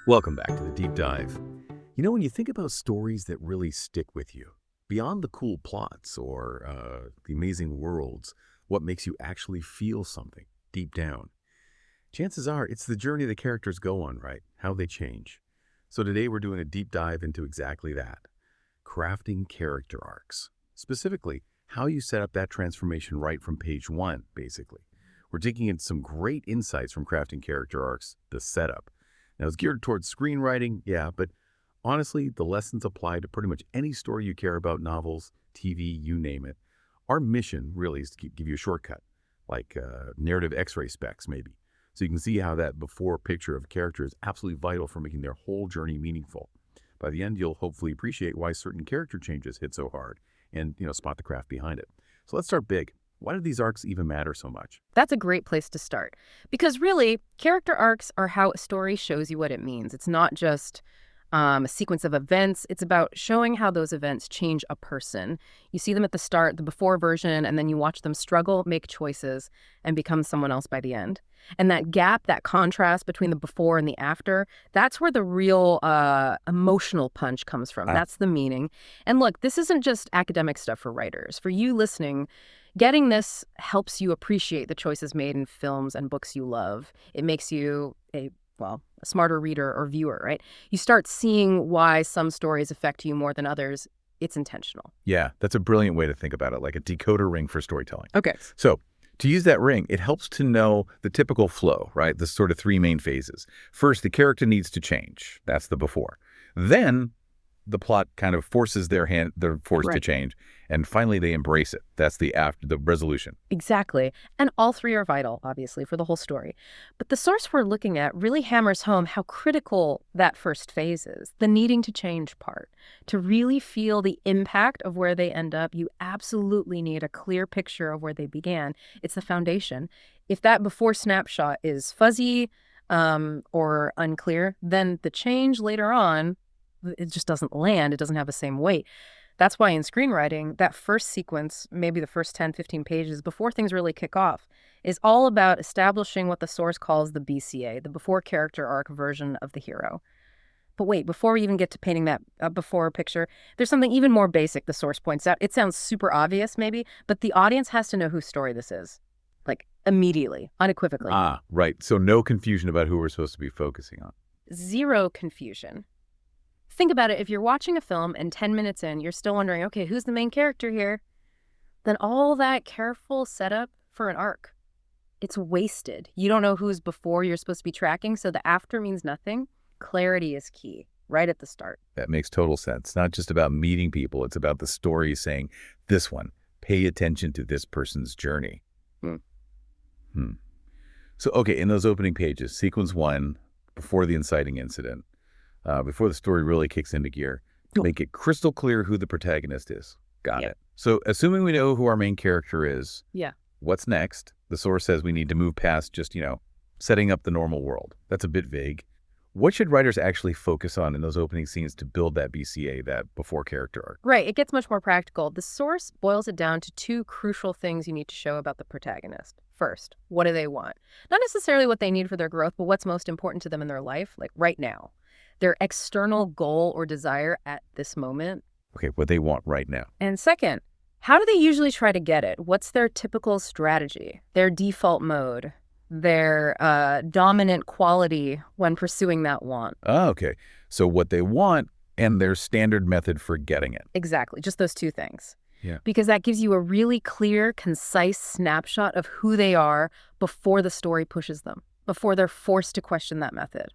Welcome back to the Deep Dive. When you think about stories that really stick with you, beyond the cool plots or the amazing worlds, what makes you actually feel something deep down? Chances are it's the journey the characters go on, right? How they change. So today we're doing a deep dive into exactly that. Crafting character arcs. Specifically, how you set up that transformation right from page one, basically. We're digging into some great insights from crafting character arcs, the setup. Now, it's geared towards screenwriting, yeah, but honestly, the lessons apply to pretty much any story you care about, novels, TV, you name it. Our mission really is to give you a shortcut, like narrative x-ray specs, maybe. So you can see how that before picture of character is absolutely vital for making their whole journey meaningful. By the end, you'll hopefully appreciate why certain character changes hit so hard and, spot the craft behind it. So let's start big. Why do these arcs even matter so much? That's a great place to start. Because really, character arcs are how a story shows you what it means. It's not just a sequence of events. It's about showing how those events change a person. You see them at the start, the before version, and then you watch them struggle, make choices, and become someone else by the end. And that gap, that contrast between the before and the after, that's where the real emotional punch comes from. That's the meaning. And look, this isn't just academic stuff for writers. For you listening, getting this helps you appreciate the choices made in films and books you love. It makes you a smarter reader or viewer, right? You start seeing why some stories affect you more than others. It's intentional. Yeah, that's a brilliant way to think about it, like a decoder ring for storytelling. Okay. So to use that ring, it helps to know the typical flow, right? The sort of three main phases. First, the character needs to change. That's the before. Then the plot kind of forces they're forced to change. And finally, they embrace it. That's the resolution. Exactly. And all three are vital, obviously, for the whole story. But the source we're looking at really hammers home how critical that first phase is, the needing to change part. To really feel the impact of where they end up, you absolutely need a clear picture of where they began. It's the foundation. If that before snapshot is fuzzy or unclear, then the change later on, it just doesn't land. It doesn't have the same weight. That's why in screenwriting, that first sequence, maybe the first 10, 15 pages before things really kick off, is all about establishing what the source calls the BCA, the before character arc version of the hero. But wait, before we even get to painting that before picture, there's something even more basic the source points out. It sounds super obvious maybe, but the audience has to know whose story this is. Like immediately, unequivocally. Right. So no confusion about who we're supposed to be focusing on. Zero confusion. Think about it. If you're watching a film and 10 minutes in, you're still wondering, okay, who's the main character here? Then all that careful setup for an arc, it's wasted. You don't know who's before you're supposed to be tracking, so the after means nothing. Clarity is key right at the start. That makes total sense. Not just about meeting people. It's about the story saying, this one, pay attention to this person's journey. So, okay, in those opening pages, sequence one, before the inciting incident, before the story really kicks into gear, make it crystal clear who the protagonist is. Got it. So assuming we know who our main character is, what's next? The source says we need to move past just, setting up the normal world. That's a bit vague. What should writers actually focus on in those opening scenes to build that BCA, that before character arc? Right. It gets much more practical. The source boils it down to two crucial things you need to show about the protagonist. First, what do they want? Not necessarily what they need for their growth, but what's most important to them in their life, like right now. Their external goal or desire at this moment. Okay, what they want right now. And second, how do they usually try to get it? What's their typical strategy, their default mode, their dominant quality when pursuing that want? Oh, okay. So what they want and their standard method for getting it. Exactly, just those two things. Yeah. Because that gives you a really clear, concise snapshot of who they are before the story pushes them, before they're forced to question that method.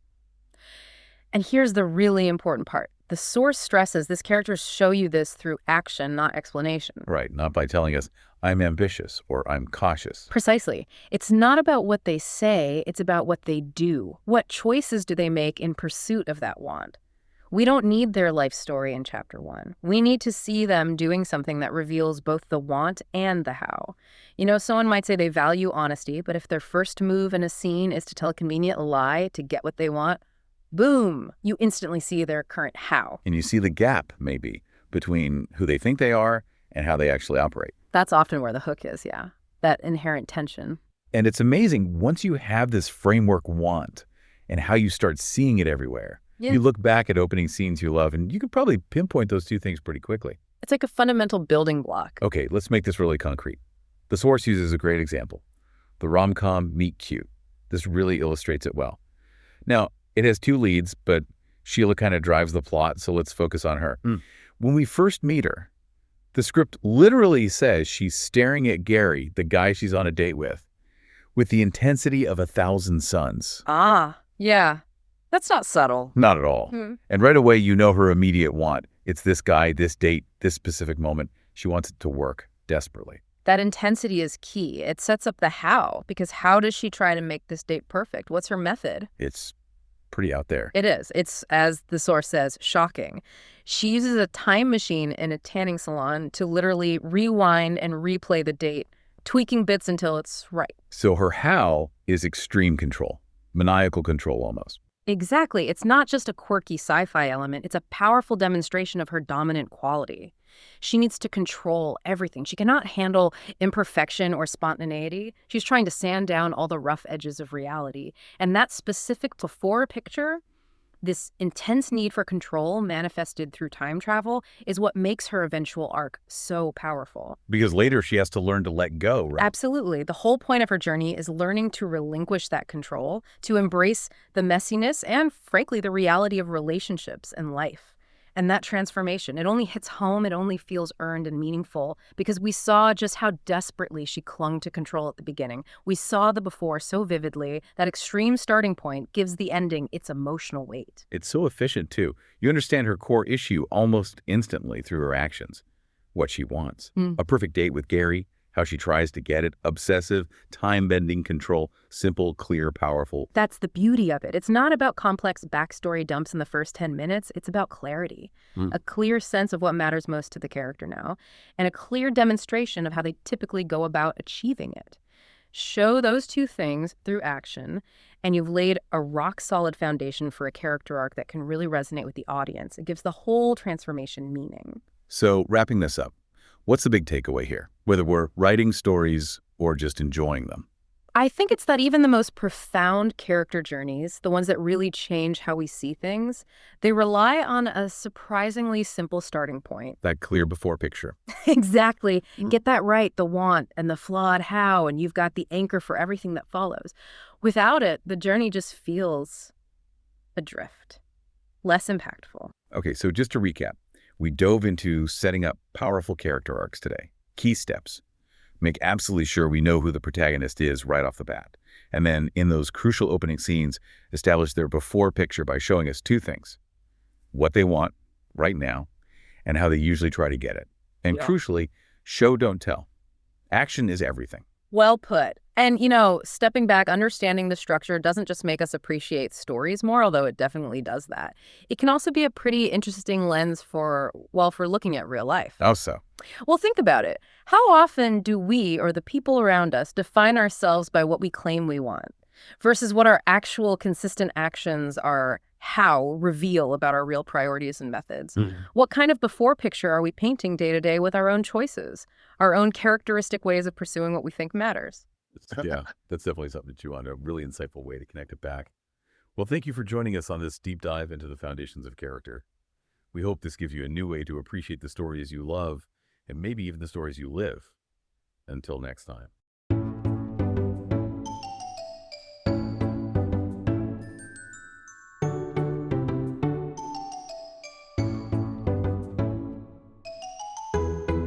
And here's the really important part. The source stresses this characters show you this through action, not explanation. Right, not by telling us, I'm ambitious or I'm cautious. Precisely. It's not about what they say, it's about what they do. What choices do they make in pursuit of that want? We don't need their life story in chapter 1. We need to see them doing something that reveals both the want and the how. Someone might say they value honesty, but if their first move in a scene is to tell a convenient lie to get what they want, boom, you instantly see their current how. And you see the gap, maybe, between who they think they are and how they actually operate. That's often where the hook is, yeah. That inherent tension. And it's amazing, once you have this framework want and how you start seeing it everywhere, Yeah. You look back at opening scenes you love, and you can probably pinpoint those two things pretty quickly. It's like a fundamental building block. Okay, let's make this really concrete. The Source uses a great example. The rom-com meet cute. This really illustrates it well. Now, it has two leads, but Sheila kind of drives the plot, so let's focus on her. When we first meet her, the script literally says she's staring at Gary, the guy she's on a date with the intensity of 1,000 suns. Ah, yeah. That's not subtle. Not at all. And right away, you know her immediate want. It's this guy, this date, this specific moment. She wants it to work desperately. That intensity is key. It sets up the how, because how does she try to make this date perfect? What's her method? It's pretty out there. It is. It's, as the source says, shocking. She uses a time machine in a tanning salon to literally rewind and replay the date, tweaking bits until it's right. So her how is extreme control, maniacal control almost. Exactly. It's not just a quirky sci-fi element. It's a powerful demonstration of her dominant quality. She needs to control everything. She cannot handle imperfection or spontaneity. She's trying to sand down all the rough edges of reality. And that specific before picture, this intense need for control manifested through time travel, is what makes her eventual arc so powerful. Because later she has to learn to let go, right? Absolutely. The whole point of her journey is learning to relinquish that control, to embrace the messiness and, frankly, the reality of relationships and life. And that transformation, it only hits home, it only feels earned and meaningful because we saw just how desperately she clung to control at the beginning. We saw the before so vividly. That extreme starting point gives the ending its emotional weight. It's so efficient, too. You understand her core issue almost instantly through her actions. What she wants. A perfect date with Gary, how she tries to get it, obsessive, time-bending control, simple, clear, powerful. That's the beauty of it. It's not about complex backstory dumps in the first 10 minutes. It's about clarity, a clear sense of what matters most to the character now, and a clear demonstration of how they typically go about achieving it. Show those two things through action, and you've laid a rock-solid foundation for a character arc that can really resonate with the audience. It gives the whole transformation meaning. So, wrapping this up, what's the big takeaway here, whether we're writing stories or just enjoying them? I think it's that even the most profound character journeys, the ones that really change how we see things, they rely on a surprisingly simple starting point. That clear before picture. Exactly. Get that right, the want and the flawed how, and you've got the anchor for everything that follows. Without it, the journey just feels adrift, less impactful. Okay, so just to recap, we dove into setting up powerful character arcs today. Key steps. Make absolutely sure we know who the protagonist is right off the bat. And then in those crucial opening scenes, establish their before picture by showing us two things. What they want right now and how they usually try to get it. And crucially, show, don't tell. Action is everything. Well put. And, stepping back, understanding the structure doesn't just make us appreciate stories more, although it definitely does that. It can also be a pretty interesting lens for looking at real life. How so? Well, think about it. How often do we or the people around us define ourselves by what we claim we want versus what our actual consistent actions reveal about our real priorities and methods? What kind of before picture are we painting day to day with our own choices, our own characteristic ways of pursuing what we think matters? Yeah, that's definitely something to chew on, a really insightful way to connect it back. Well, thank you for joining us on this deep dive into the foundations of character. We hope this gives you a new way to appreciate the stories you love and maybe even the stories you live. Until next time.